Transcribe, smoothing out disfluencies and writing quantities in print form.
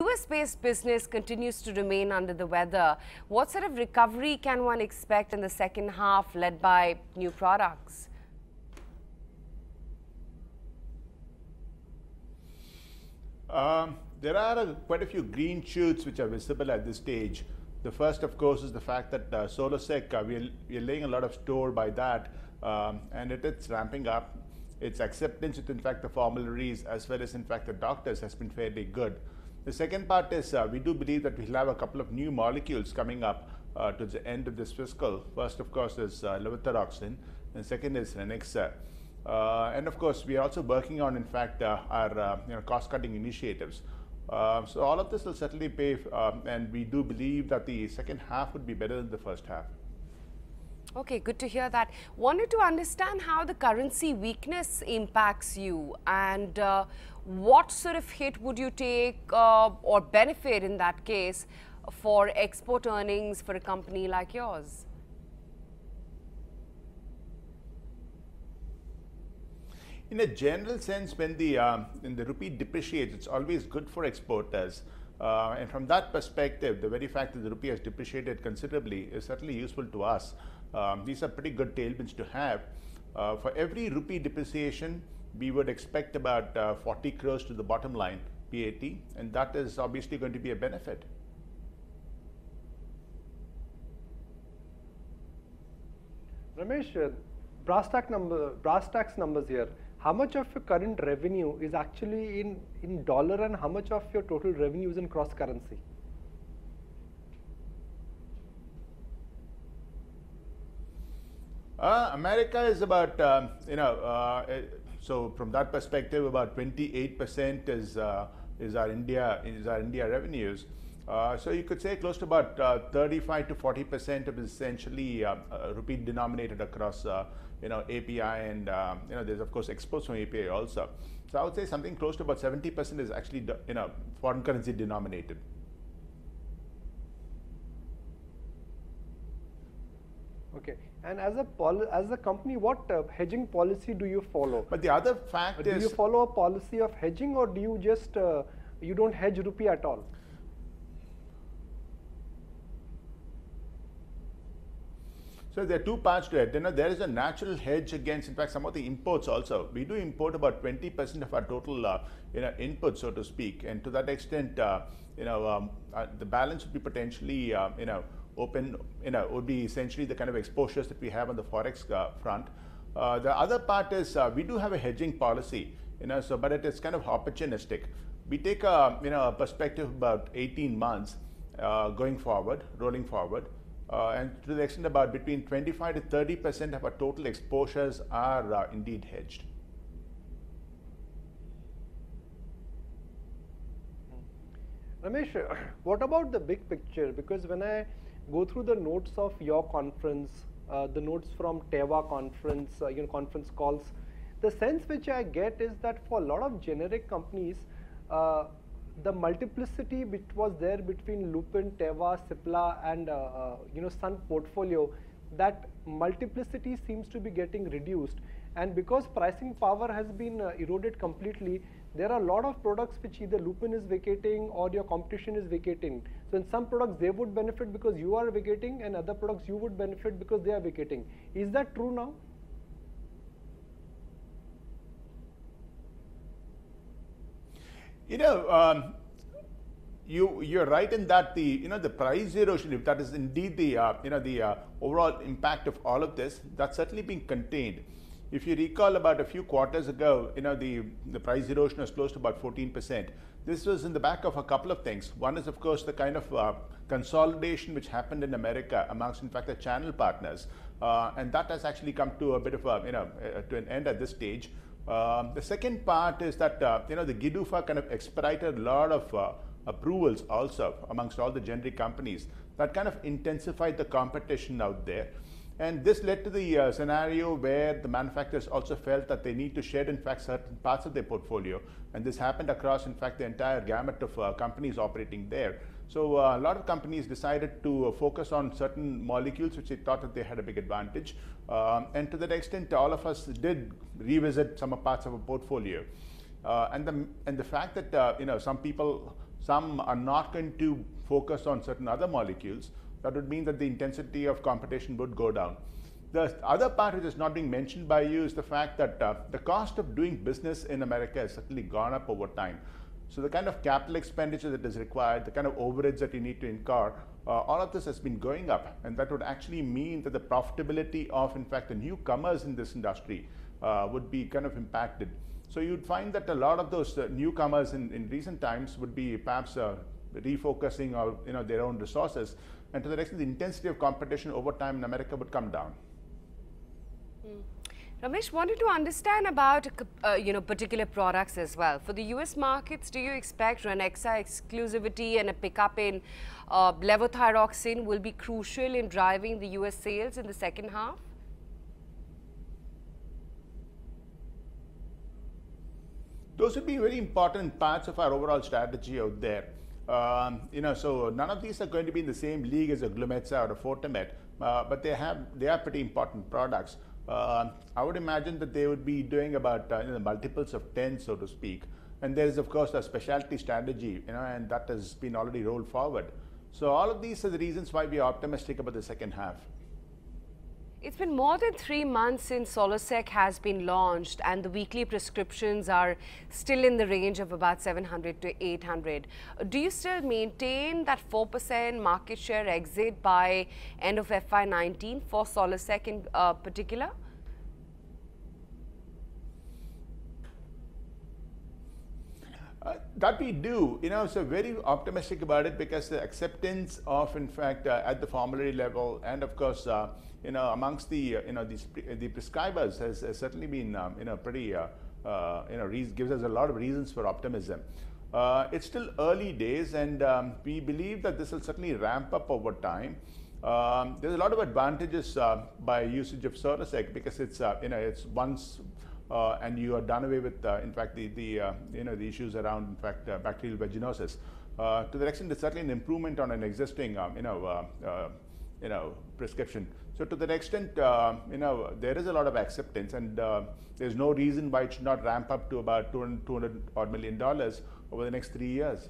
US-based business continues to remain under the weather. What sort of recovery can one expect in the second half led by new products? There are quite a few green shoots which are visible at this stage. The first, of course, is the fact that Solosec, we are laying a lot of store by that, and it's ramping up. Its acceptance with, in fact, the formularies as well as, in fact, the doctors has been fairly good. The second part is we do believe that we'll have a couple of new molecules coming up to the end of this fiscal. First, of course, is levothyroxine, and second is Renexa. And of course, we are also working on, in fact, our cost-cutting initiatives. So all of this will certainly pay, and we do believe that the second half would be better than the first half. Okay, good to hear that. Wanted to understand how the currency weakness impacts you and what sort of hit would you take or benefit in that case for export earnings for a company like yours? In a general sense, when the rupee depreciates, it's always good for exporters. And from that perspective, the very fact that the rupee has depreciated considerably is certainly useful to us. These are pretty good tailwinds to have. For every rupee depreciation, we would expect about 40 crores to the bottom line, PAT, and that is obviously going to be a benefit. Ramesh, brass tax numbers here. How much of your current revenue is actually in dollar and how much of your total revenue is in cross currency? America is about, so from that perspective, about 28% is our India revenues. So you could say close to about 35 to 40% of essentially rupee denominated across API, and there's of course exports from API also. So I would say something close to about 70% is actually foreign currency denominated. Okay, and as a company, what hedging policy do you follow? But the other fact is, do you follow a policy of hedging, or do you just you don't hedge rupee at all? So there are two parts to it. There is a natural hedge against, in fact, some of the imports also. We do import about 20% of our total, input, so to speak, and to that extent, the balance would be potentially, open, would be essentially the kind of exposures that we have on the forex front. The other part is we do have a hedging policy, but it is kind of opportunistic. We take a perspective of about 18 months rolling forward. And to the extent about between 25 to 30% of our total exposures are indeed hedged. Ramesh, what about the big picture? Because when I go through the notes of your conference, the notes from Teva conference, conference calls, the sense which I get is that for a lot of generic companies, the multiplicity which was there between Lupin, Teva, Cipla and Sun portfolio, that multiplicity seems to be getting reduced, and because pricing power has been eroded completely, there are a lot of products which either Lupin is vacating or your competition is vacating. So in some products they would benefit because you are vacating, and other products you would benefit because they are vacating. Is that true now? You're right in that the price erosion, if that is indeed the overall impact of all of this, that's certainly being contained. If you recall, about a few quarters ago, the price erosion was close to about 14%. This was in the back of a couple of things. One is, of course, the kind of consolidation which happened in America amongst, in fact, the channel partners, and that has actually come to a bit of to an end at this stage. The second part is that the GDUFA kind of expedited a lot of approvals also amongst all the generic companies. That kind of intensified the competition out there, and this led to the scenario where the manufacturers also felt that they need to shed, in fact, certain parts of their portfolio, and this happened across, in fact, the entire gamut of companies operating there. So a lot of companies decided to focus on certain molecules which they thought that they had a big advantage, and to that extent, all of us did revisit some parts of our portfolio, and the fact that some people some are not going to focus on certain other molecules, that would mean that the intensity of competition would go down. The other part which is not being mentioned by you is the fact that the cost of doing business in America has certainly gone up over time. So the kind of capital expenditure that is required, the kind of overheads that you need to incur, all of this has been going up, and that would actually mean that the profitability of, in fact, the newcomers in this industry would be kind of impacted. So you'd find that a lot of those newcomers in recent times would be perhaps refocusing their own resources, and to the extent the intensity of competition over time in America would come down. Ramesh, wanted to understand about particular products as well. For the US markets, do you expect Ranexa exclusivity and a pickup in levothyroxine will be crucial in driving the US sales in the second half? Those would be very important parts of our overall strategy out there. So none of these are going to be in the same league as a Glumetza or a Fortimet, but they are pretty important products. I would imagine that they would be doing about multiples of 10, so to speak. And there's of course a specialty strategy, and that has been already rolled forward. So all of these are the reasons why we are optimistic about the second half. It's been more than 3 months since Solosec has been launched, and the weekly prescriptions are still in the range of about 700 to 800. Do you still maintain that 4% market share exit by end of FY19 for Solosec in particular? That we do, so very optimistic about it because the acceptance of, in fact, at the formulary level and of course, amongst the, the prescribers has certainly been, pretty, gives us a lot of reasons for optimism. It's still early days, and we believe that this will certainly ramp up over time. There's a lot of advantages by usage of Solosec because it's, it's once and you are done away with, in fact, the issues around, in fact, bacterial vaginosis. To the extent, it's certainly an improvement on an existing, prescription. So to that extent, there is a lot of acceptance, and there's no reason why it should not ramp up to about $200 odd million over the next 3 years.